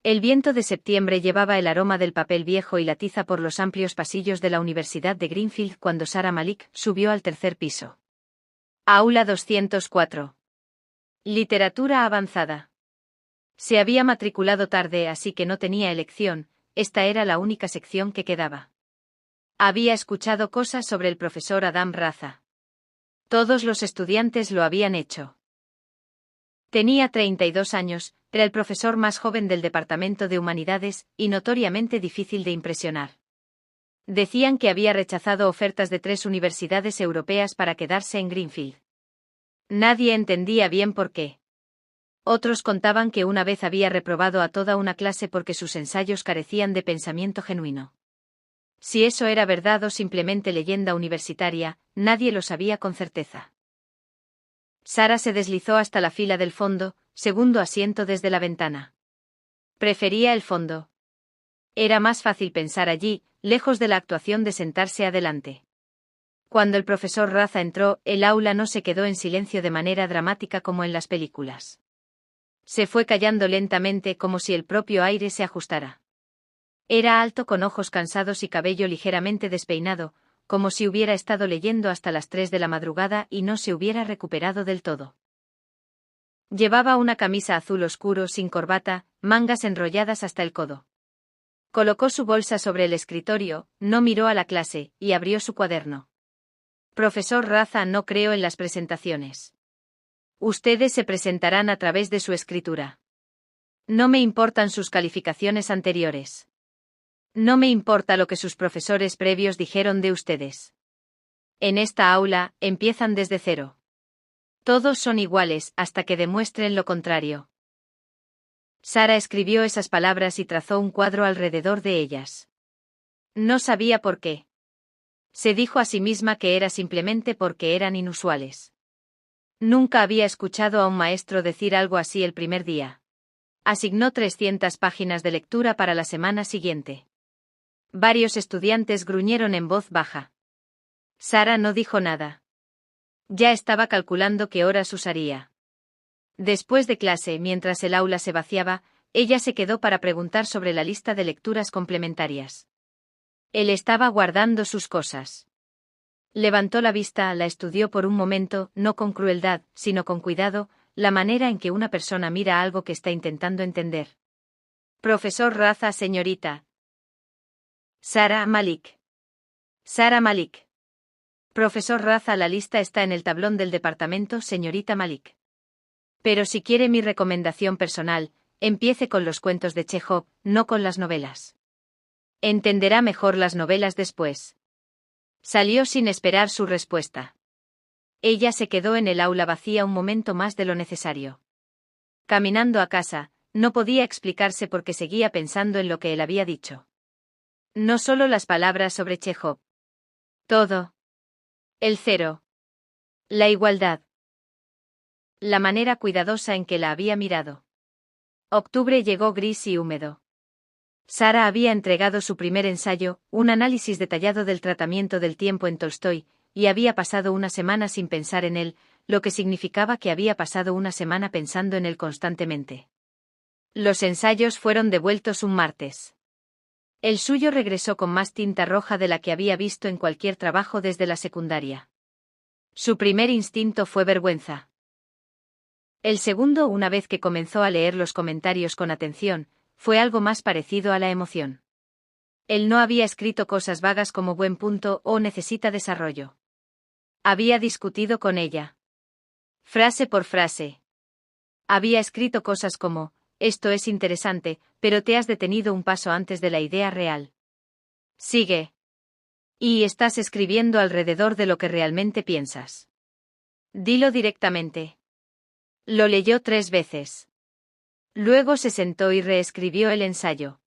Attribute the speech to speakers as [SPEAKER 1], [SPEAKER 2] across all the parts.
[SPEAKER 1] El viento de septiembre llevaba el aroma del papel viejo y la tiza por los amplios pasillos de la Universidad de Greenfield cuando Sarah Malik subió al tercer piso. Aula 204. Literatura avanzada. Se había matriculado tarde, así que no tenía elección, esta era la única sección que quedaba. Había escuchado cosas sobre el profesor Adam Raza. Todos los estudiantes lo habían hecho. Tenía 32 años, era el profesor más joven del Departamento de Humanidades, y notoriamente difícil de impresionar. Decían que había rechazado ofertas de 3 universidades europeas para quedarse en Greenfield. Nadie entendía bien por qué. Otros contaban que una vez había reprobado a toda una clase porque sus ensayos carecían de pensamiento genuino. Si eso era verdad o simplemente leyenda universitaria, nadie lo sabía con certeza. Sarah se deslizó hasta la fila del fondo, segundo asiento desde la ventana. Prefería el fondo. Era más fácil pensar allí, lejos de la actuación de sentarse adelante. Cuando el profesor Raza entró, el aula no se quedó en silencio de manera dramática como en las películas. Se fue callando lentamente como si el propio aire se ajustara. Era alto con ojos cansados y cabello ligeramente despeinado, como si hubiera estado leyendo hasta las 3 de la madrugada y no se hubiera recuperado del todo. Llevaba una camisa azul oscuro sin corbata, mangas enrolladas hasta el codo. Colocó su bolsa sobre el escritorio, no miró a la clase, y abrió su cuaderno. Profesor Raza, no creo en las presentaciones. Ustedes se presentarán a través de su escritura. No me importan sus calificaciones anteriores. No me importa lo que sus profesores previos dijeron de ustedes. En esta aula, empiezan desde cero. Todos son iguales hasta que demuestren lo contrario. Sarah escribió esas palabras y trazó un cuadro alrededor de ellas. No sabía por qué. Se dijo a sí misma que era simplemente porque eran inusuales. Nunca había escuchado a un maestro decir algo así el primer día. Asignó 300 páginas de lectura para la semana siguiente. Varios estudiantes gruñeron en voz baja. Sarah no dijo nada. Ya estaba calculando qué horas usaría. Después de clase, mientras el aula se vaciaba, ella se quedó para preguntar sobre la lista de lecturas complementarias. Él estaba guardando sus cosas. Levantó la vista, la estudió por un momento, no con crueldad, sino con cuidado, la manera en que una persona mira algo que está intentando entender. Profesor Raza, señorita. Sarah Malik. Sarah Malik. Profesor Raza, la lista está en el tablón del departamento, señorita Malik. Pero si quiere mi recomendación personal, empiece con los cuentos de Chekhov, no con las novelas. Entenderá mejor las novelas después. Salió sin esperar su respuesta. Ella se quedó en el aula vacía un momento más de lo necesario. Caminando a casa, no podía explicarse por qué seguía pensando en lo que él había dicho. No solo las palabras sobre Chekhov. Todo. El cero. La igualdad. La manera cuidadosa en que la había mirado. Octubre llegó gris y húmedo. Sarah había entregado su primer ensayo, un análisis detallado del tratamiento del tiempo en Tolstói, y había pasado una semana sin pensar en él, lo que significaba que había pasado una semana pensando en él constantemente. Los ensayos fueron devueltos un martes. El suyo regresó con más tinta roja de la que había visto en cualquier trabajo desde la secundaria. Su primer instinto fue vergüenza. El segundo, una vez que comenzó a leer los comentarios con atención, fue algo más parecido a la emoción. Él no había escrito cosas vagas como buen punto o necesita desarrollo. Había discutido con ella. Frase por frase. Había escrito cosas como, esto es interesante, pero te has detenido un paso antes de la idea real. Sigue. Y estás escribiendo alrededor de lo que realmente piensas. Dilo directamente. Lo leyó 3 veces. Luego se sentó y reescribió el ensayo.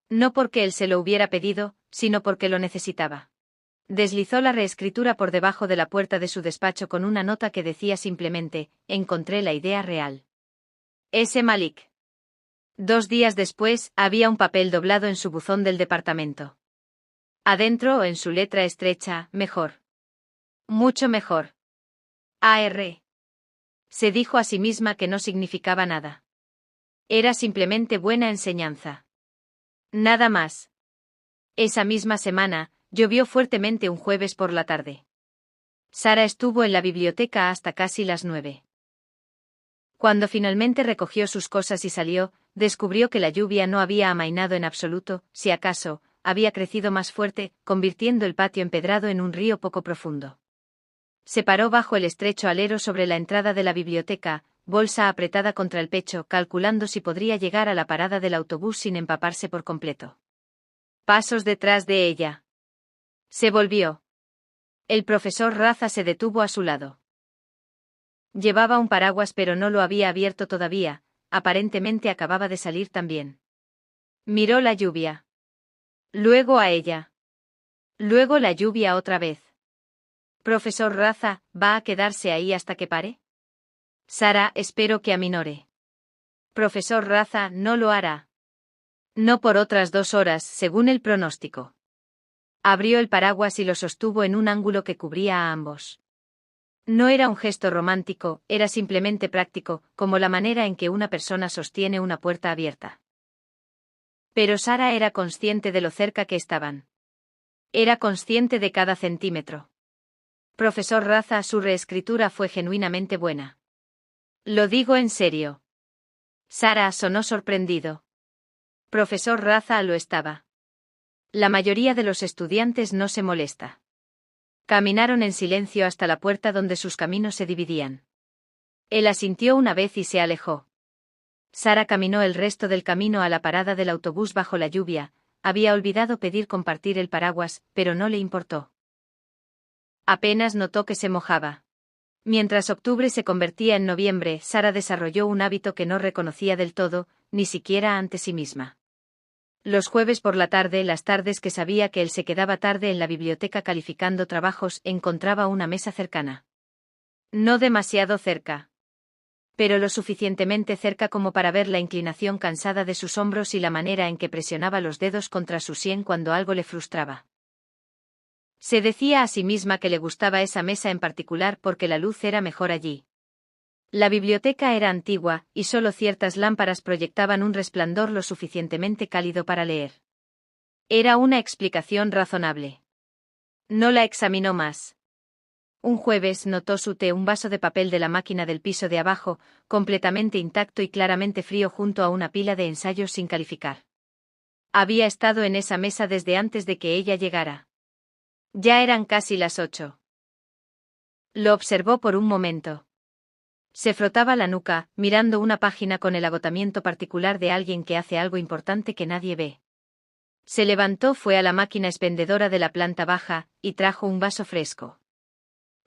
[SPEAKER 1] No porque él se lo hubiera pedido, sino porque lo necesitaba. Deslizó la reescritura por debajo de la puerta de su despacho con una nota que decía simplemente, encontré la idea real. S. Malik. 2 días después, había un papel doblado en su buzón del departamento. Adentro, en su letra estrecha, mejor. Mucho mejor. AR. Se dijo a sí misma que no significaba nada. Era simplemente buena enseñanza. Nada más. Esa misma semana, llovió fuertemente un jueves por la tarde. Sara estuvo en la biblioteca hasta casi las 9. Cuando finalmente recogió sus cosas y salió, descubrió que la lluvia no había amainado en absoluto, si acaso, había crecido más fuerte, convirtiendo el patio empedrado en un río poco profundo. Se paró bajo el estrecho alero sobre la entrada de la biblioteca, bolsa apretada contra el pecho, calculando si podría llegar a la parada del autobús sin empaparse por completo. Pasos detrás de ella. Se volvió. El profesor Raza se detuvo a su lado. Llevaba un paraguas pero no lo había abierto todavía, aparentemente acababa de salir también. Miró la lluvia. Luego a ella. Luego la lluvia otra vez. Profesor Raza, ¿va a quedarse ahí hasta que pare? Sara, espero que aminore. Profesor Raza, no lo hará. No por otras 2 horas, según el pronóstico. Abrió el paraguas y lo sostuvo en un ángulo que cubría a ambos. No era un gesto romántico, era simplemente práctico, como la manera en que una persona sostiene una puerta abierta. Pero Sara era consciente de lo cerca que estaban. Era consciente de cada centímetro. Profesor Raza, su reescritura fue genuinamente buena. Lo digo en serio. Sara sonó sorprendido. Profesor Raza lo estaba. La mayoría de los estudiantes no se molesta. Caminaron en silencio hasta la puerta donde sus caminos se dividían. Él asintió una vez y se alejó. Sara caminó el resto del camino a la parada del autobús bajo la lluvia, había olvidado pedir compartir el paraguas, pero no le importó. Apenas notó que se mojaba. Mientras octubre se convertía en noviembre, Sara desarrolló un hábito que no reconocía del todo, ni siquiera ante sí misma. Los jueves por la tarde, las tardes que sabía que él se quedaba tarde en la biblioteca calificando trabajos, encontraba una mesa cercana. No demasiado cerca. Pero lo suficientemente cerca como para ver la inclinación cansada de sus hombros y la manera en que presionaba los dedos contra su sien cuando algo le frustraba. Se decía a sí misma que le gustaba esa mesa en particular porque la luz era mejor allí. La biblioteca era antigua, y solo ciertas lámparas proyectaban un resplandor lo suficientemente cálido para leer. Era una explicación razonable. No la examinó más. Un jueves notó su té, un vaso de papel de la máquina del piso de abajo, completamente intacto y claramente frío junto a una pila de ensayos sin calificar. Había estado en esa mesa desde antes de que ella llegara. Ya eran casi las 8. Lo observó por un momento. Se frotaba la nuca, mirando una página con el agotamiento particular de alguien que hace algo importante que nadie ve. Se levantó, fue a la máquina expendedora de la planta baja, y trajo un vaso fresco.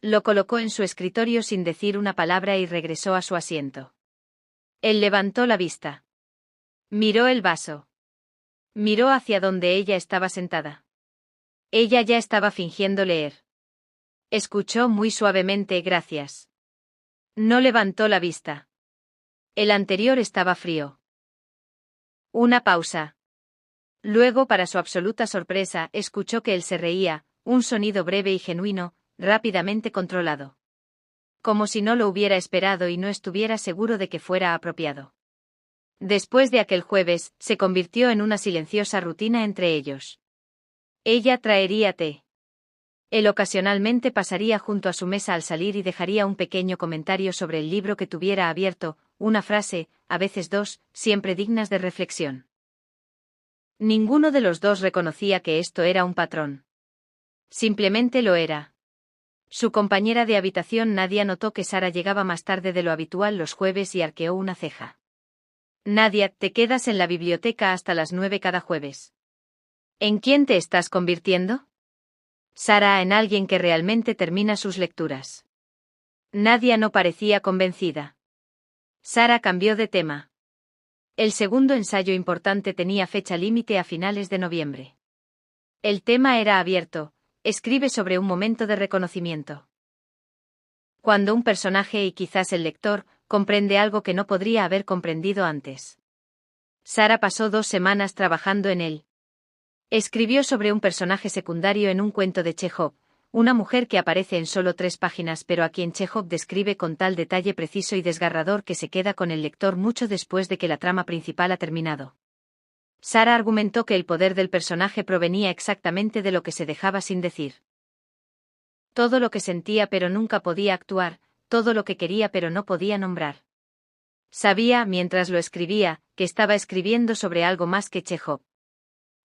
[SPEAKER 1] Lo colocó en su escritorio sin decir una palabra y regresó a su asiento. Él levantó la vista. Miró el vaso. Miró hacia donde ella estaba sentada. Ella ya estaba fingiendo leer. Escuchó muy suavemente gracias. No levantó la vista. El anterior estaba frío. Una pausa. Luego, para su absoluta sorpresa, escuchó que él se reía, un sonido breve y genuino, rápidamente controlado. Como si no lo hubiera esperado y no estuviera seguro de que fuera apropiado. Después de aquel jueves, se convirtió en una silenciosa rutina entre ellos. Ella traería té. Él ocasionalmente pasaría junto a su mesa al salir y dejaría un pequeño comentario sobre el libro que tuviera abierto, una frase, a veces 2, siempre dignas de reflexión. Ninguno de los dos reconocía que esto era un patrón. Simplemente lo era. Su compañera de habitación Nadia notó que Sara llegaba más tarde de lo habitual los jueves y arqueó una ceja. Nadia, te quedas en la biblioteca hasta las 9 cada jueves. ¿En quién te estás convirtiendo? Sara, en alguien que realmente termina sus lecturas. Nadia no parecía convencida. Sara cambió de tema. El segundo ensayo importante tenía fecha límite a finales de noviembre. El tema era abierto, escribe sobre un momento de reconocimiento. Cuando un personaje y quizás el lector comprende algo que no podría haber comprendido antes. Sara pasó 2 semanas trabajando en él. Escribió sobre un personaje secundario en un cuento de Chekhov, una mujer que aparece en solo 3 páginas pero a quien Chekhov describe con tal detalle preciso y desgarrador que se queda con el lector mucho después de que la trama principal ha terminado. Sara argumentó que el poder del personaje provenía exactamente de lo que se dejaba sin decir. Todo lo que sentía pero nunca podía actuar, todo lo que quería pero no podía nombrar. Sabía, mientras lo escribía, que estaba escribiendo sobre algo más que Chekhov.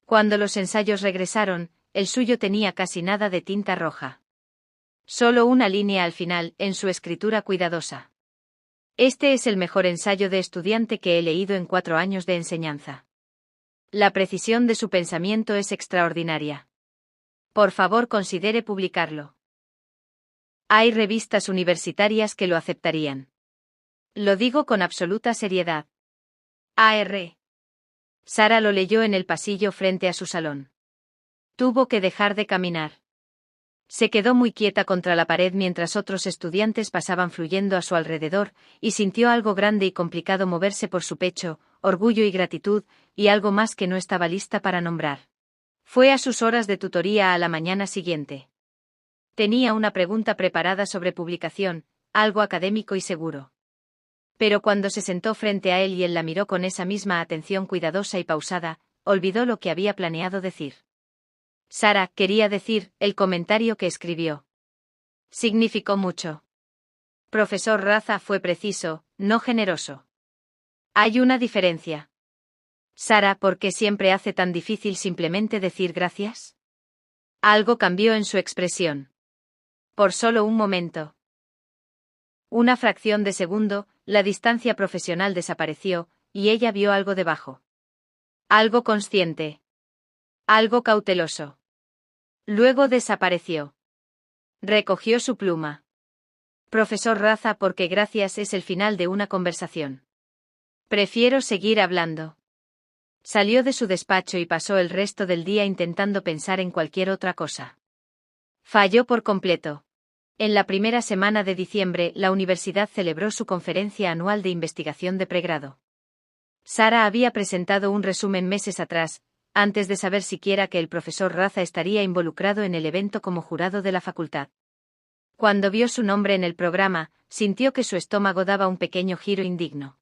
[SPEAKER 1] Cuando los ensayos regresaron, el suyo tenía casi nada de tinta roja. Solo una línea al final, en su escritura cuidadosa. Este es el mejor ensayo de estudiante que he leído en 4 años de enseñanza. La precisión de su pensamiento es extraordinaria. Por favor, considere publicarlo. Hay revistas universitarias que lo aceptarían. Lo digo con absoluta seriedad. A.R. Sara lo leyó en el pasillo frente a su salón. Tuvo que dejar de caminar. Se quedó muy quieta contra la pared mientras otros estudiantes pasaban fluyendo a su alrededor, y sintió algo grande y complicado moverse por su pecho, orgullo y gratitud, y algo más que no estaba lista para nombrar. Fue a sus horas de tutoría a la mañana siguiente. Tenía una pregunta preparada sobre publicación, algo académico y seguro. Pero cuando se sentó frente a él y él la miró con esa misma atención cuidadosa y pausada, olvidó lo que había planeado decir. Sara, quería decir, el comentario que escribió. Significó mucho. Profesor Raza fue preciso, no generoso. Hay una diferencia. Sara, ¿por qué siempre hace tan difícil simplemente decir gracias? Algo cambió en su expresión. Por solo un momento. Una fracción de segundo, la distancia profesional desapareció, y ella vio algo debajo. Algo consciente. Algo cauteloso. Luego desapareció. Recogió su pluma. Profesor Raza, porque gracias es el final de una conversación. Prefiero seguir hablando. Salió de su despacho y pasó el resto del día intentando pensar en cualquier otra cosa. Falló por completo. En la primera semana de diciembre, la universidad celebró su conferencia anual de investigación de pregrado. Sara había presentado un resumen meses atrás, antes de saber siquiera que el profesor Raza estaría involucrado en el evento como jurado de la facultad. Cuando vio su nombre en el programa, sintió que su estómago daba un pequeño giro indigno.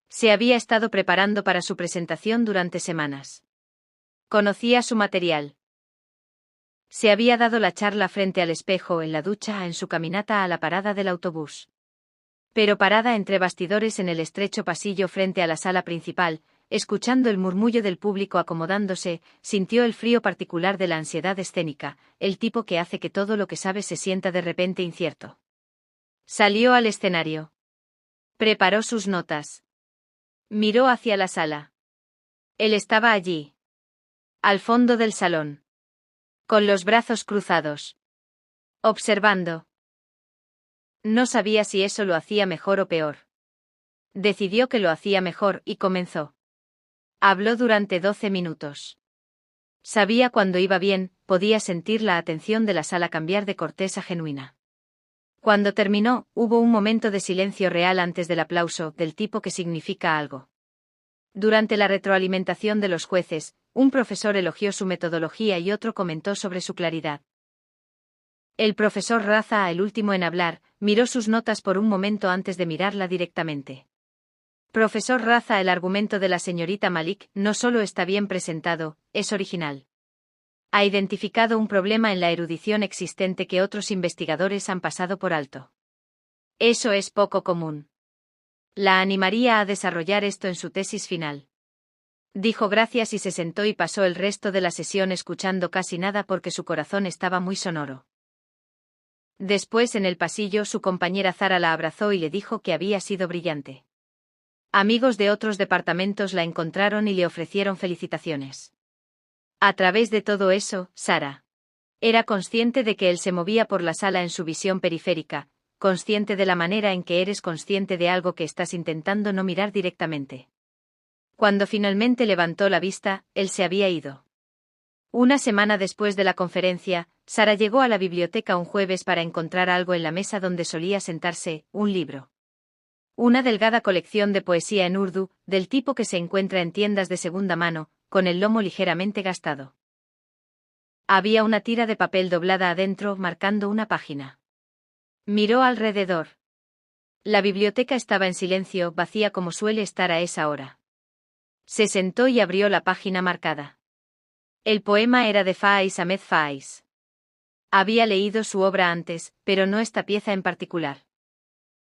[SPEAKER 1] Se había estado preparando para su presentación durante semanas. Conocía su material. Se había dado la charla frente al espejo en la ducha en su caminata a la parada del autobús. Pero parada entre bastidores en el estrecho pasillo frente a la sala principal, escuchando el murmullo del público acomodándose, sintió el frío particular de la ansiedad escénica, el tipo que hace que todo lo que sabe se sienta de repente incierto. Salió al escenario. Preparó sus notas. Miró hacia la sala. Él estaba allí. Al fondo del salón. Con los brazos cruzados. Observando. No sabía si eso lo hacía mejor o peor. Decidió que lo hacía mejor y comenzó. Habló durante 12 minutos. Sabía cuando iba bien, podía sentir la atención de la sala cambiar de cortesa genuina. Cuando terminó, hubo un momento de silencio real antes del aplauso, del tipo que significa algo. Durante la retroalimentación de los jueces, un profesor elogió su metodología y otro comentó sobre su claridad. El profesor Raza, el último en hablar, miró sus notas por un momento antes de mirarla directamente. Profesor Raza, el argumento de la señorita Malik no solo está bien presentado, es original. Ha identificado un problema en la erudición existente que otros investigadores han pasado por alto. Eso es poco común. La animaría a desarrollar esto en su tesis final. Dijo gracias y se sentó y pasó el resto de la sesión escuchando casi nada porque su corazón estaba muy sonoro. Después en el pasillo su compañera Zara la abrazó y le dijo que había sido brillante. Amigos de otros departamentos la encontraron y le ofrecieron felicitaciones. A través de todo eso, Sara era consciente de que él se movía por la sala en su visión periférica, consciente de la manera en que eres consciente de algo que estás intentando no mirar directamente. Cuando finalmente levantó la vista, él se había ido. Una semana después de la conferencia, Sara llegó a la biblioteca un jueves para encontrar algo en la mesa donde solía sentarse, un libro. Una delgada colección de poesía en urdu, del tipo que se encuentra en tiendas de segunda mano, con el lomo ligeramente gastado. Había una tira de papel doblada adentro, marcando una página. Miró alrededor. La biblioteca estaba en silencio, vacía como suele estar a esa hora. Se sentó y abrió la página marcada. El poema era de Faiz Ahmed Faiz. Había leído su obra antes, pero no esta pieza en particular.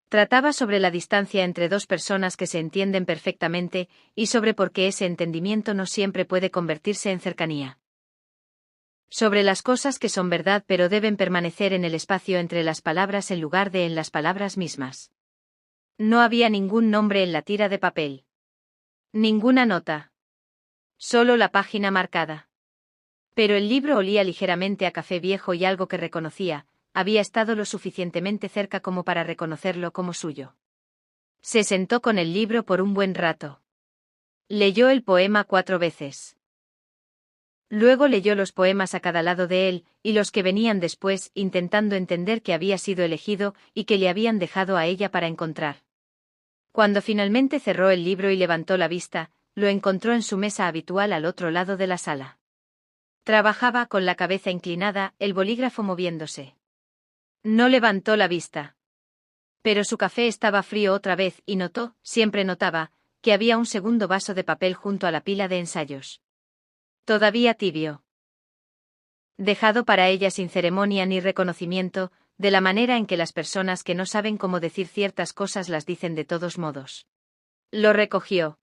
[SPEAKER 1] Trataba sobre la distancia entre dos personas que se entienden perfectamente, y sobre por qué ese entendimiento no siempre puede convertirse en cercanía. Sobre las cosas que son verdad pero deben permanecer en el espacio entre las palabras en lugar de en las palabras mismas. No había ningún nombre en la tira de papel. Ninguna nota. Solo la página marcada. Pero el libro olía ligeramente a café viejo y algo que reconocía, había estado lo suficientemente cerca como para reconocerlo como suyo. Se sentó con el libro por un buen rato. Leyó el poema 4 veces. Luego leyó los poemas a cada lado de él, y los que venían después, intentando entender que había sido elegido y que le habían dejado a ella para encontrar. Cuando finalmente cerró el libro y levantó la vista, lo encontró en su mesa habitual al otro lado de la sala. Trabajaba con la cabeza inclinada, el bolígrafo moviéndose. No levantó la vista. Pero su café estaba frío otra vez y notó, siempre notaba, que había un segundo vaso de papel junto a la pila de ensayos. Todavía tibio. Dejado para ella sin ceremonia ni reconocimiento, de la manera en que las personas que no saben cómo decir ciertas cosas las dicen de todos modos. Lo recogió.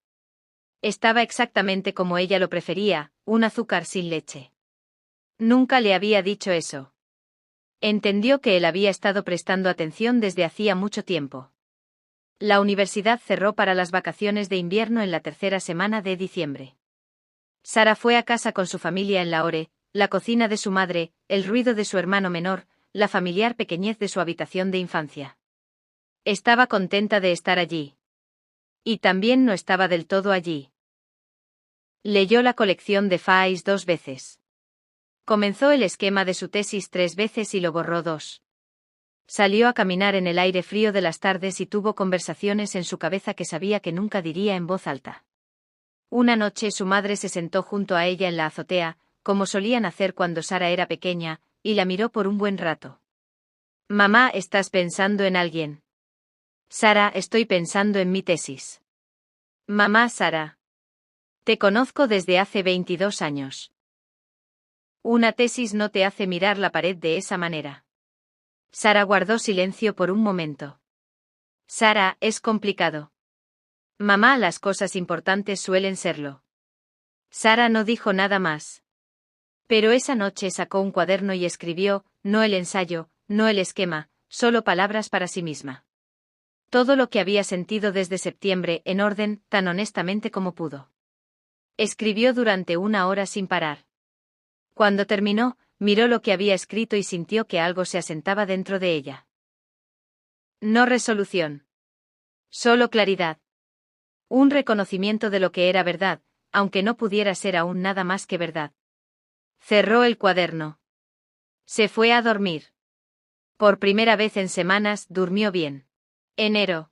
[SPEAKER 1] Estaba exactamente como ella lo prefería, un azúcar sin leche. Nunca le había dicho eso. Entendió que él había estado prestando atención desde hacía mucho tiempo. La universidad cerró para las vacaciones de invierno en la tercera semana de diciembre. Sara fue a casa con su familia en Lahore, la cocina de su madre, el ruido de su hermano menor, la familiar pequeñez de su habitación de infancia. Estaba contenta de estar allí. Y también no estaba del todo allí. Leyó la colección de Faiz 2 veces. Comenzó el esquema de su tesis 3 veces y lo borró 2. Salió a caminar en el aire frío de las tardes y tuvo conversaciones en su cabeza que sabía que nunca diría en voz alta. Una noche su madre se sentó junto a ella en la azotea, como solían hacer cuando Sara era pequeña, y la miró por un buen rato. «Mamá, ¿estás pensando en alguien?» «Sara, estoy pensando en mi tesis». «Mamá, Sara. Te conozco desde hace 22 años. Una tesis no te hace mirar la pared de esa manera». Sara guardó silencio por un momento. «Sara, es complicado». «Mamá, las cosas importantes suelen serlo». Sara no dijo nada más. Pero esa noche sacó un cuaderno y escribió, no el ensayo, no el esquema, solo palabras para sí misma. Todo lo que había sentido desde septiembre, en orden, tan honestamente como pudo. Escribió durante 1 hora sin parar. Cuando terminó, miró lo que había escrito y sintió que algo se asentaba dentro de ella. No resolución. Solo claridad. Un reconocimiento de lo que era verdad, aunque no pudiera ser aún nada más que verdad. Cerró el cuaderno. Se fue a dormir. Por primera vez en semanas, durmió bien. Enero.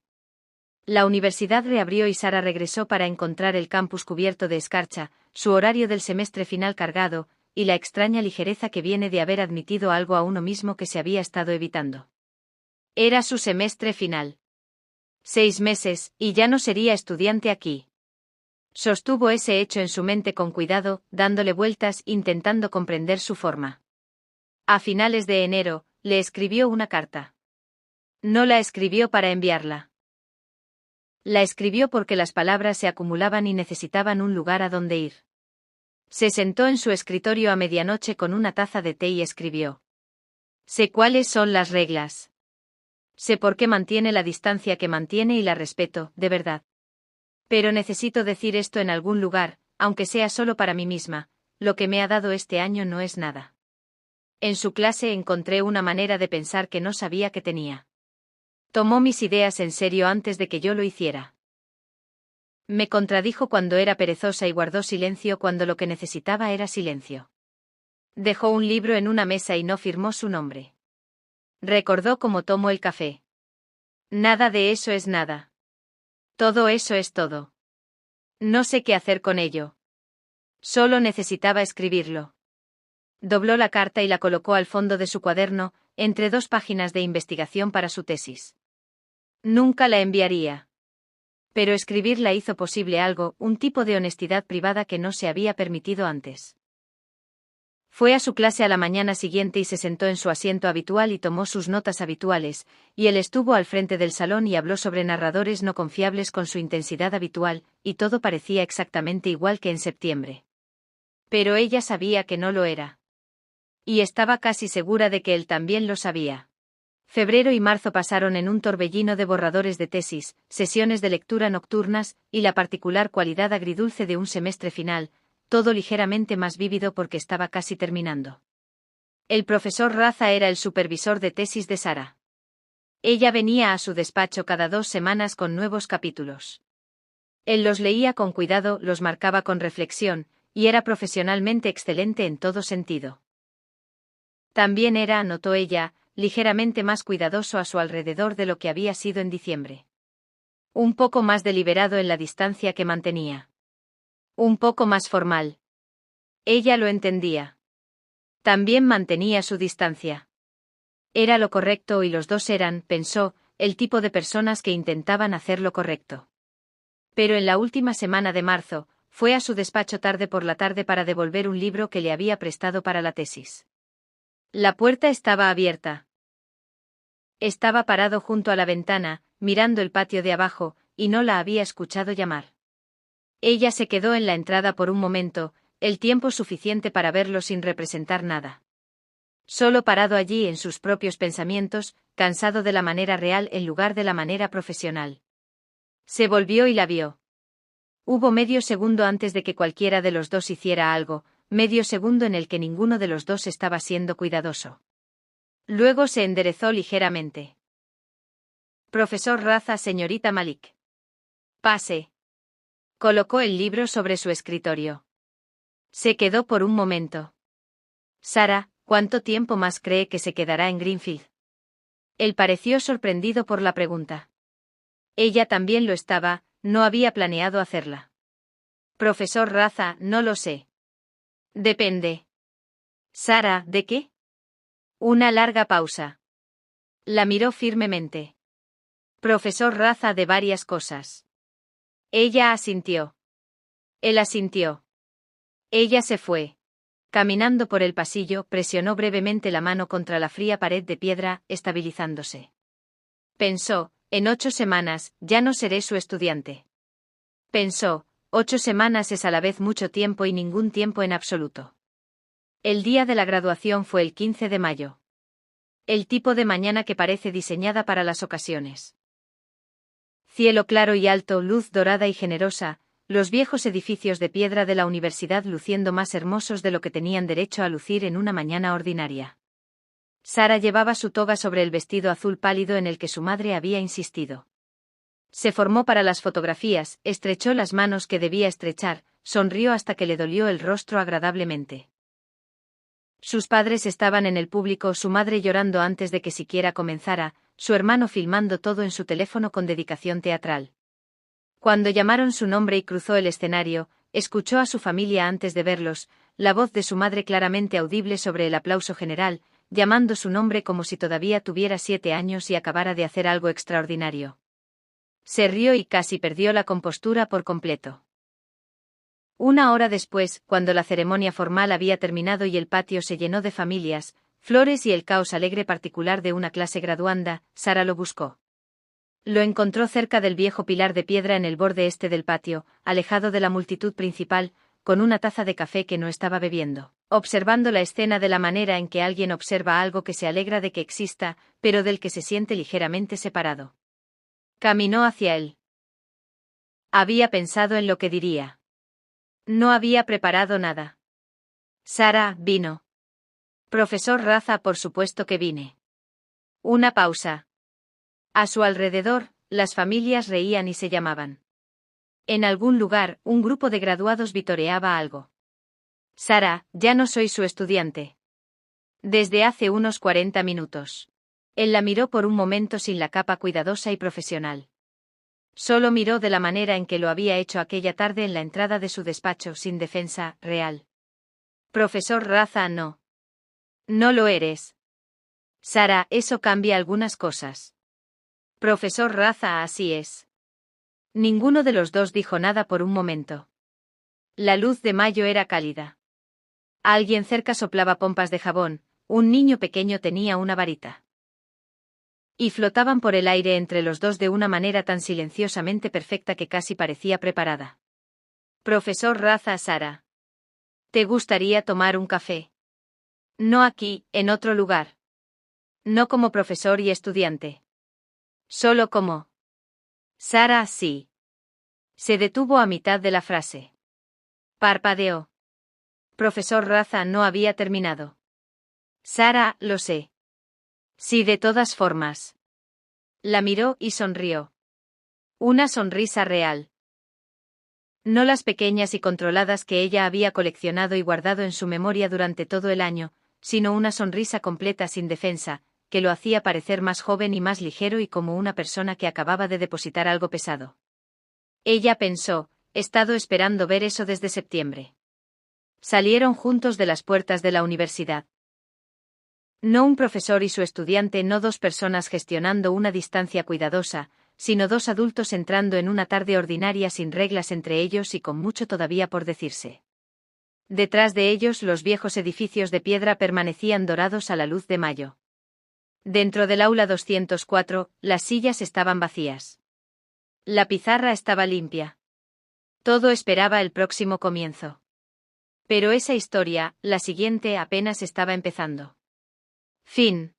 [SPEAKER 1] La universidad reabrió y Sara regresó para encontrar el campus cubierto de escarcha, su horario del semestre final cargado, y la extraña ligereza que viene de haber admitido algo a uno mismo que se había estado evitando. Era su semestre final. 6 meses, y ya no sería estudiante aquí. Sostuvo ese hecho en su mente con cuidado, dándole vueltas, intentando comprender su forma. A finales de enero, le escribió una carta. No la escribió para enviarla. La escribió porque las palabras se acumulaban y necesitaban un lugar a donde ir. Se sentó en su escritorio a medianoche con una taza de té y escribió. Sé cuáles son las reglas. Sé por qué mantiene la distancia que mantiene y la respeto, de verdad. Pero necesito decir esto en algún lugar, aunque sea solo para mí misma, lo que me ha dado este año no es nada. En su clase encontré una manera de pensar que no sabía que tenía. Tomó mis ideas en serio antes de que yo lo hiciera. Me contradijo cuando era perezosa y guardó silencio cuando lo que necesitaba era silencio. Dejó un libro en una mesa y no firmó su nombre. Recordó cómo tomó el café. Nada de eso es nada. Todo eso es todo. No sé qué hacer con ello. Solo necesitaba escribirlo. Dobló la carta y la colocó al fondo de su cuaderno, entre 2 páginas de investigación para su tesis. Nunca la enviaría. Pero escribirla hizo posible algo, un tipo de honestidad privada que no se había permitido antes. Fue a su clase a la mañana siguiente y se sentó en su asiento habitual y tomó sus notas habituales, y él estuvo al frente del salón y habló sobre narradores no confiables con su intensidad habitual, y todo parecía exactamente igual que en septiembre. Pero ella sabía que no lo era. Y estaba casi segura de que él también lo sabía. Febrero y marzo pasaron en un torbellino de borradores de tesis, sesiones de lectura nocturnas, y la particular cualidad agridulce de un semestre final, todo ligeramente más vívido porque estaba casi terminando. El profesor Raza era el supervisor de tesis de Sara. Ella venía a su despacho cada 2 semanas con nuevos capítulos. Él los leía con cuidado, los marcaba con reflexión, y era profesionalmente excelente en todo sentido. También era, notó ella, ligeramente más cuidadoso a su alrededor de lo que había sido en diciembre. Un poco más deliberado en la distancia que mantenía. Un poco más formal. Ella lo entendía. También mantenía su distancia. Era lo correcto y los dos eran, pensó, el tipo de personas que intentaban hacer lo correcto. Pero en la última semana de marzo, fue a su despacho tarde por la tarde para devolver un libro que le había prestado para la tesis. La puerta estaba abierta. Estaba parado junto a la ventana, mirando el patio de abajo, y no la había escuchado llamar. Ella se quedó en la entrada por un momento, el tiempo suficiente para verlo sin representar nada. Solo parado allí en sus propios pensamientos, cansado de la manera real en lugar de la manera profesional. Se volvió y la vio. Hubo medio segundo antes de que cualquiera de los dos hiciera algo, medio segundo en el que ninguno de los dos estaba siendo cuidadoso. Luego se enderezó ligeramente. Profesor Raza, señorita Malik. Pase. Colocó el libro sobre su escritorio. Se quedó por un momento. Sara, ¿cuánto tiempo más cree que se quedará en Greenfield? Él pareció sorprendido por la pregunta. Ella también lo estaba, no había planeado hacerla. Profesor Raza, no lo sé. Depende. Sara, ¿de qué? Una larga pausa. La miró firmemente. Profesor Raza, de varias cosas. Ella asintió. Él asintió. Ella se fue. Caminando por el pasillo, presionó brevemente la mano contra la fría pared de piedra, estabilizándose. Pensó, en 8 semanas, ya no seré su estudiante. Pensó, 8 semanas es a la vez mucho tiempo y ningún tiempo en absoluto. El día de la graduación fue el 15 de mayo. El tipo de mañana que parece diseñada para las ocasiones. Cielo claro y alto, luz dorada y generosa, los viejos edificios de piedra de la universidad luciendo más hermosos de lo que tenían derecho a lucir en una mañana ordinaria. Sara llevaba su toga sobre el vestido azul pálido en el que su madre había insistido. Se formó para las fotografías, estrechó las manos que debía estrechar, sonrió hasta que le dolió el rostro agradablemente. Sus padres estaban en el público, su madre llorando antes de que siquiera comenzara, su hermano filmando todo en su teléfono con dedicación teatral. Cuando llamaron su nombre y cruzó el escenario, escuchó a su familia antes de verlos, la voz de su madre claramente audible sobre el aplauso general, llamando su nombre como si todavía tuviera 7 años y acabara de hacer algo extraordinario. Se rió y casi perdió la compostura por completo. Una hora después, cuando la ceremonia formal había terminado y el patio se llenó de familias, flores y el caos alegre particular de una clase graduanda, Sara lo buscó. Lo encontró cerca del viejo pilar de piedra en el borde este del patio, alejado de la multitud principal, con una taza de café que no estaba bebiendo, observando la escena de la manera en que alguien observa algo que se alegra de que exista, pero del que se siente ligeramente separado. Caminó hacia él. Había pensado en lo que diría. No había preparado nada. Sara, vino. Profesor Raza, por supuesto que vine. Una pausa. A su alrededor, las familias reían y se llamaban. En algún lugar, un grupo de graduados vitoreaba algo. Sara, ya no soy su estudiante. Desde hace unos 40 minutos. Él la miró por un momento sin la capa cuidadosa y profesional. Solo miró de la manera en que lo había hecho aquella tarde en la entrada de su despacho, sin defensa real. Profesor Raza, no. No lo eres. Sara, eso cambia algunas cosas. Profesor Raza, así es. Ninguno de los dos dijo nada por un momento. La luz de mayo era cálida. Alguien cerca soplaba pompas de jabón, un niño pequeño tenía una varita. Y flotaban por el aire entre los dos de una manera tan silenciosamente perfecta que casi parecía preparada. Profesor Raza, Sara. ¿Te gustaría tomar un café? No aquí, en otro lugar. No como profesor y estudiante. Solo como. Sara, sí. Se detuvo a mitad de la frase. Parpadeó. Profesor Raza no había terminado. Sara, lo sé. Sí, de todas formas. La miró y sonrió. Una sonrisa real. No las pequeñas y controladas que ella había coleccionado y guardado en su memoria durante todo el año, sino una sonrisa completa sin defensa, que lo hacía parecer más joven y más ligero y como una persona que acababa de depositar algo pesado. Ella pensó, he estado esperando ver eso desde septiembre. Salieron juntos de las puertas de la universidad. No un profesor y su estudiante, no dos personas gestionando una distancia cuidadosa, sino dos adultos entrando en una tarde ordinaria sin reglas entre ellos y con mucho todavía por decirse. Detrás de ellos los viejos edificios de piedra permanecían dorados a la luz de mayo. Dentro del aula 204, las sillas estaban vacías. La pizarra estaba limpia. Todo esperaba el próximo comienzo. Pero esa historia, la siguiente, apenas estaba empezando. Fin.